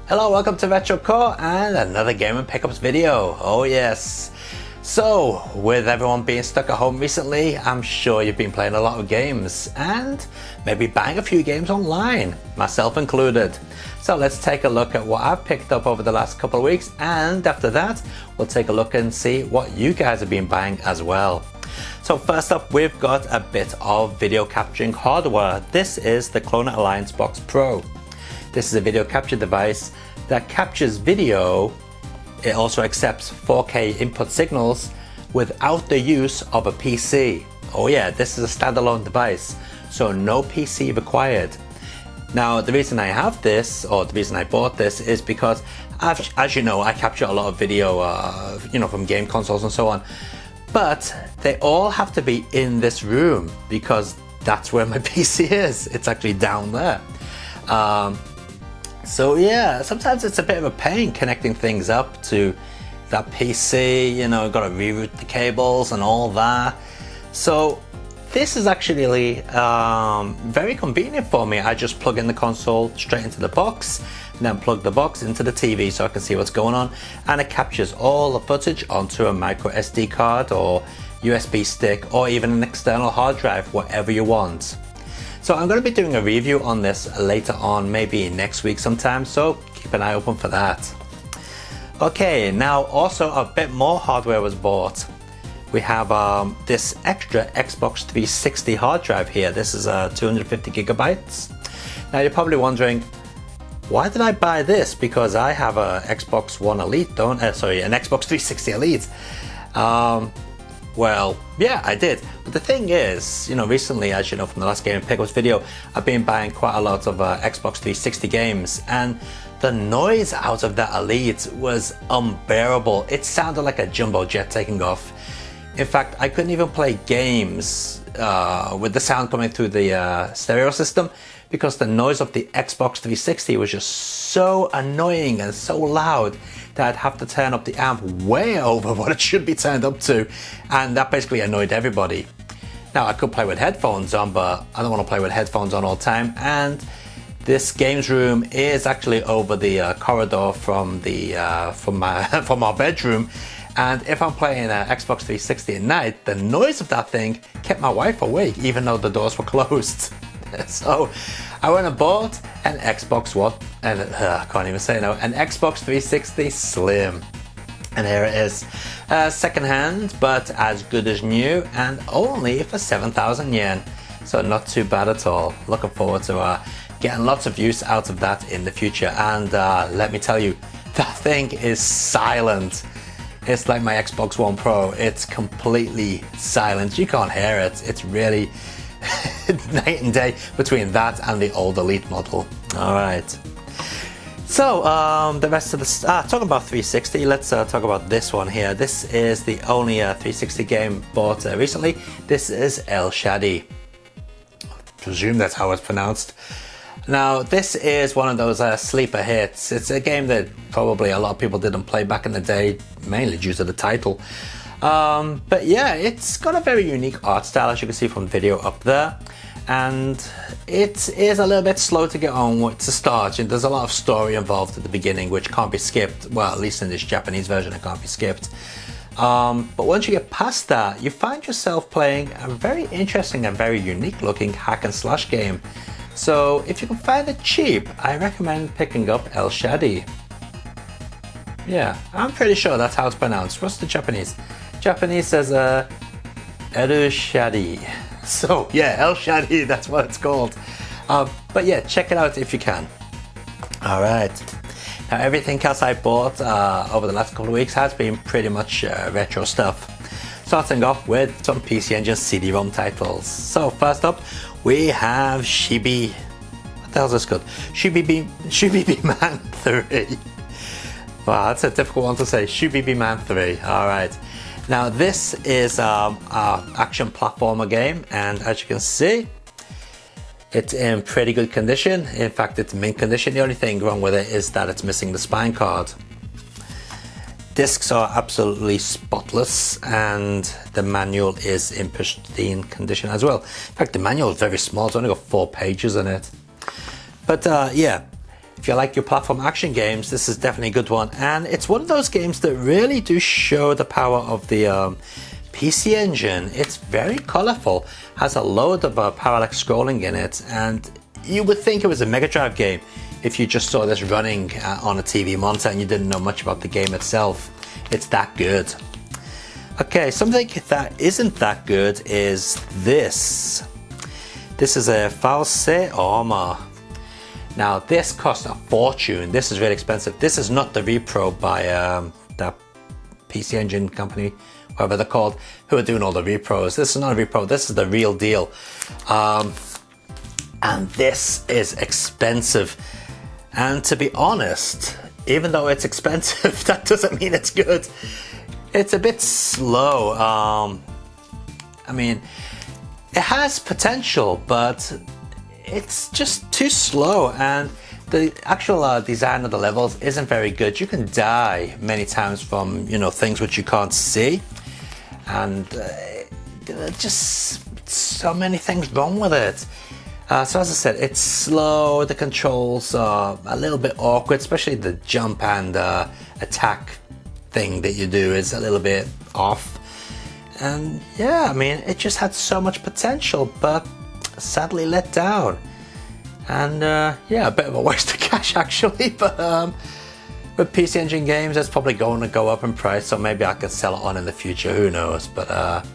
Hello, welcome to Retro Core and another Game & Pickups video. Oh yes. So, with everyone being stuck at home recently, I'm sure you've been playing a lot of games and maybe buying a few games online, myself included. So let's take a look at what I've picked up over the last couple of weeks, and after that, we'll take a look and see what you guys have been buying as well. So first up, we've got a bit of video capturing hardware. This is the Clone Alliance Box Pro. This is a video capture device that captures video. It also accepts 4K input signals without the use of a PC. Oh yeah, this is a standalone device, so no PC required. Now, the reason I have this, or the reason I bought this, is because, as you know, I capture a lot of video, from game consoles and so on. But they all have to be in this room because that's where my PC is. It's actually down there. So yeah, sometimes it's a bit of a pain connecting things up to that PC, got to reroute the cables and all that. So this is actually very convenient for me. I just plug in the console straight into the box, and then plug the box into the TV so I can see what's going on, and it captures all the footage onto a micro SD card or USB stick or even an external hard drive, whatever you want. So I'm going to be doing a review on this later on, maybe next week sometime, so keep an eye open for that. Okay, now also a bit more hardware was bought. We have this extra Xbox 360 hard drive here. This is 250 gigabytes. Now you're probably wondering, why did I buy this? Because I have a Xbox One Elite, an Xbox 360 Elite. Well, yeah, I did. But the thing is, recently, as you know from the last Game & Pickups video, I've been buying quite a lot of Xbox 360 games, and the noise out of that Elite was unbearable. It sounded like a jumbo jet taking off. In fact, I couldn't even play games with the sound coming through the stereo system because the noise of the Xbox 360 was just so annoying and so loud that I'd have to turn up the amp way over what it should be turned up to, and that basically annoyed everybody. Now, I could play with headphones on, but I don't want to play with headphones on all the time, and this games room is actually over the corridor from from our bedroom. And if I'm playing Xbox 360 at night, the noise of that thing kept my wife awake, even though the doors were closed. So I went and bought an Xbox One, and I can't even say no, an Xbox 360 Slim. And here it is, second-hand, but as good as new, and only for 7,000 yen. So not too bad at all. Looking forward to getting lots of use out of that in the future. And let me tell you, that thing is silent. It's like my Xbox One Pro. It's completely silent. You can't hear it. It's really night and day between that and the old Elite model. All right. So the rest of the talking about 360, let's talk about this one here. This is the only 360 game bought recently. This is Shadi. I presume that's how it's pronounced. Now, this is one of those sleeper hits. It's a game that probably a lot of people didn't play back in the day, mainly due to the title. But yeah, it's got a very unique art style, as you can see from the video up there. And it is a little bit slow to get on to start. And there's a lot of story involved at the beginning, which can't be skipped. Well, at least in this Japanese version, it can't be skipped. But once you get past that, you find yourself playing a very interesting and very unique looking hack and slash game. So if you can find it cheap, I recommend picking up Shadi. Yeah, I'm pretty sure that's how it's pronounced. What's the Japanese? Japanese says Shadi. So yeah, Shadi, that's what it's called. But yeah, check it out if you can. All right. Now everything else I bought over the last couple of weeks has been pretty much retro stuff. Starting off with some PC Engine CD-ROM titles. So first up, we have Shibi. What the hell is this called? Shibibi Man 3. Wow, that's a difficult one to say. Shibibi Man 3. Alright. Now this is our action platformer game, and as you can see, it's in pretty good condition. In fact, it's mint condition. The only thing wrong with it is that it's missing the spine card. Discs are absolutely spotless, and the manual is in pristine condition as well. In fact, the manual is very small. It's only got 4 pages in it. But yeah, if you like your platform action games, this is definitely a good one. And it's one of those games that really do show the power of the PC Engine. It's very colorful, has a load of parallax scrolling in it, and you would think it was a Mega Drive game if you just saw this running on a TV monitor and you didn't know much about the game itself. It's that good. Okay, something that isn't that good is this. This is a False Armor. Now this cost a fortune. This is really expensive. This is not the repro by that PC Engine company, whatever they're called, who are doing all the repros. This is not a repro, this is the real deal. And this is expensive. And to be honest, even though it's expensive, that doesn't mean it's good. It's a bit slow. I mean, it has potential, but it's just too slow, and the actual design of the levels isn't very good. You can die many times from, you know, things which you can't see, and just so many things wrong with it. So as I said, it's slow, the controls are a little bit awkward, especially the jump and attack thing that you do is a little bit off. And yeah, I mean, it just had so much potential, but sadly let down. And yeah, a bit of a waste of cash actually, but with PC Engine games, it's probably going to go up in price, so maybe I could sell it on in the future, who knows. But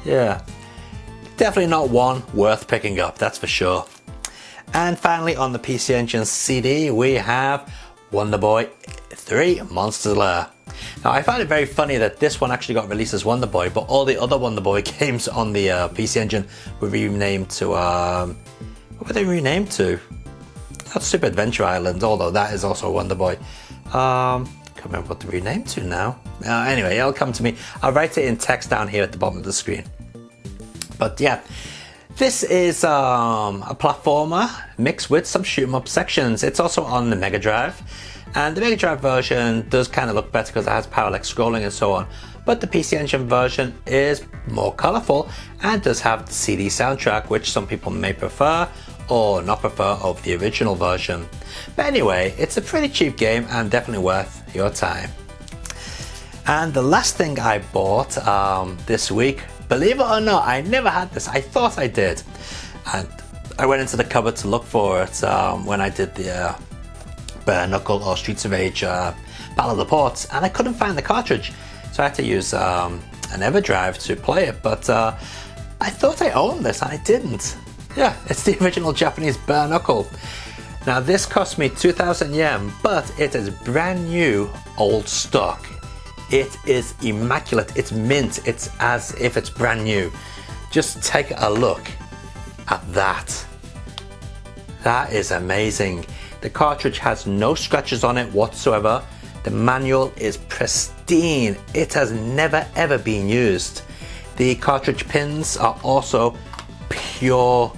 yeah, definitely not one worth picking up, that's for sure. And finally, on the PC Engine CD, we have Wonderboy 3 Monsters Lair. Now, I find it very funny that this one actually got released as Wonderboy, but all the other Wonderboy games on the PC Engine were renamed to, what were they renamed to? Not Super Adventure Island, although that is also Wonderboy. Can't remember what they're renamed to now. Anyway, it'll come to me. I'll write it in text down here at the bottom of the screen. But yeah, this is a platformer mixed with some shoot 'em up sections. It's also on the Mega Drive. And the Mega Drive version does kind of look better because it has parallax scrolling and so on. But the PC Engine version is more colorful and does have the CD soundtrack, which some people may prefer or not prefer of the original version. But anyway, it's a pretty cheap game and definitely worth your time. And the last thing I bought this week, believe it or not, I never had this. I thought I did. And I went into the cupboard to look for it when I did the Bare Knuckle or Streets of Rage Battle of the Ports, and I couldn't find the cartridge, so I had to use an EverDrive to play it. But I thought I owned this and I didn't. Yeah, it's the original Japanese Bare Knuckle. Now this cost me 2,000 yen, but it is brand new old stock. It is immaculate, it's mint, it's as if it's brand new. Just take a look at that. That is amazing. The cartridge has no scratches on it whatsoever. The manual is pristine. It has never ever been used. The cartridge pins are also pure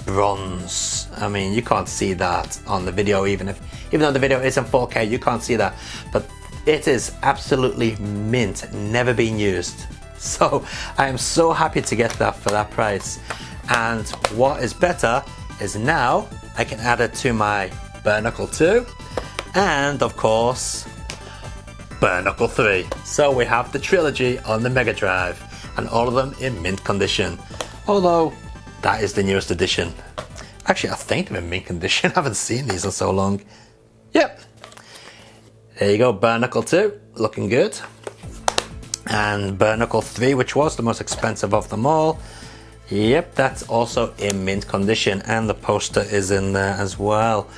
bronze. I mean, you can't see that on the video, even though the video is in 4K, you can't see that. But it is absolutely mint, never been used. So I am so happy to get that for that price. And what is better is now I can add it to my Bare Knuckle 2 and of course Bare Knuckle 3. So we have the trilogy on the Mega Drive and all of them in mint condition. Although that is the newest edition. Actually, I think they're in mint condition. I haven't seen these in so long. Yep. There you go, Bare Knuckle 2, looking good. And Bare Knuckle 3, which was the most expensive of them all. Yep, that's also in mint condition, and the poster is in there as well.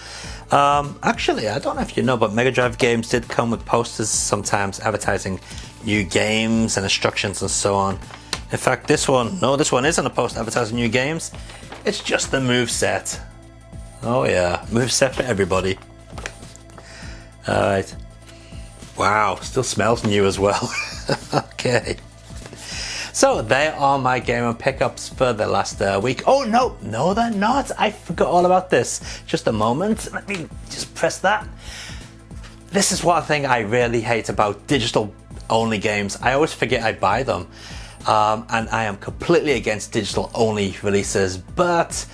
Actually, I don't know if you know, but Mega Drive games did come with posters sometimes advertising new games and instructions and so on. In fact, this one isn't a poster advertising new games. It's just the moveset. Oh yeah, moveset for everybody. Alright. Wow, still smells new as well. Okay. So there are my gamer pickups for the last week. Oh no, they're not. I forgot all about this. Just a moment. Let me just press that. This is one thing I really hate about digital only games. I always forget I buy them. And I am completely against digital only releases. But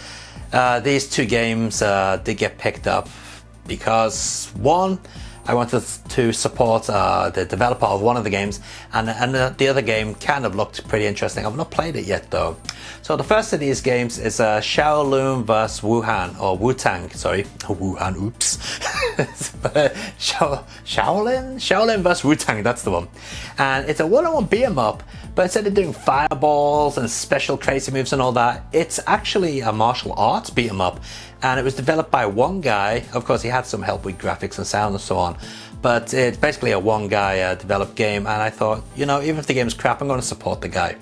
these two games did get picked up because one, I wanted to support the developer of one of the games, and the other game kind of looked pretty interesting. I've not played it yet though. So the first of these games is Shaolin vs Wuhan, or Wu-Tang, sorry, Wuhan, oops. Shaolin vs Wu-Tang, that's the one. And it's a one-on-one beat 'em up, but instead of doing fireballs and special crazy moves and all that, it's actually a martial arts beat 'em up. And it was developed by one guy. Of course, he had some help with graphics and sound and so on, but it's basically a one guy developed game. And I thought, you know, even if the game's crap, I'm going to support the guy.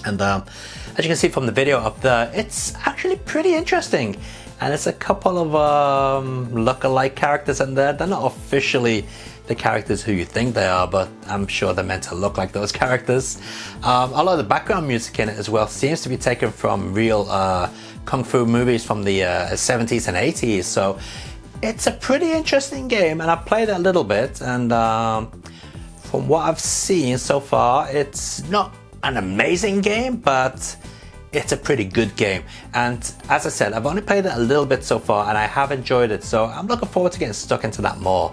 And as you can see from the video up there, it's actually pretty interesting. And it's a couple of look-alike characters in there. They're not officially the characters who you think they are, but I'm sure they're meant to look like those characters. A lot of the background music in it as well seems to be taken from real kung fu movies from the 70s and 80s. So it's a pretty interesting game, and I've played it a little bit, and from what I've seen so far, it's not an amazing game, but it's a pretty good game. And as I said, I've only played it a little bit so far, and I have enjoyed it, so I'm looking forward to getting stuck into that more.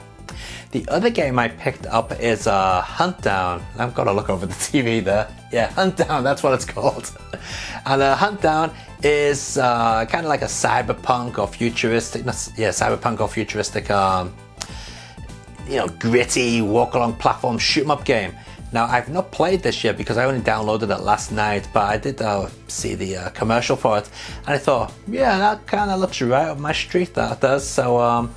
The other game I picked up is Huntdown. I've got to look over the TV there. Yeah, Huntdown, that's what it's called. And Huntdown is kind of like a cyberpunk or futuristic, cyberpunk or futuristic, you know, gritty walk-along platform shoot-'em-up game. Now, I've not played this yet because I only downloaded it last night, but I did see the commercial for it, and I thought, yeah, that kind of looks right up my street, that does. So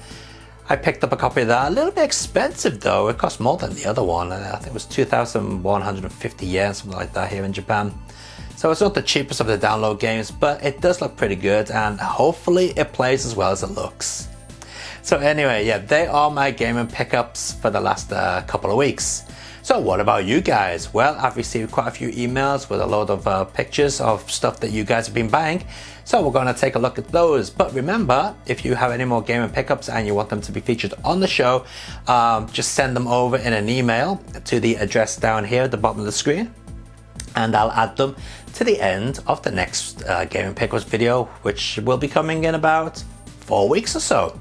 I picked up a copy of that. A little bit expensive though. It cost more than the other one. I think it was 2,150 yen, something like that here in Japan. So it's not the cheapest of the download games, but it does look pretty good, and hopefully it plays as well as it looks. So anyway, yeah, they are my gaming pickups for the last couple of weeks. So what about you guys? Well, I've received quite a few emails with a load of pictures of stuff that you guys have been buying. So we're going to take a look at those. But remember, if you have any more gaming pickups and you want them to be featured on the show, just send them over in an email to the address down here at the bottom of the screen. And I'll add them to the end of the next gaming pickups video, which will be coming in about 4 weeks or so.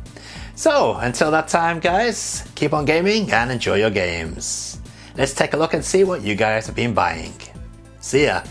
So until that time, guys, keep on gaming and enjoy your games. Let's take a look and see what you guys have been buying. See ya!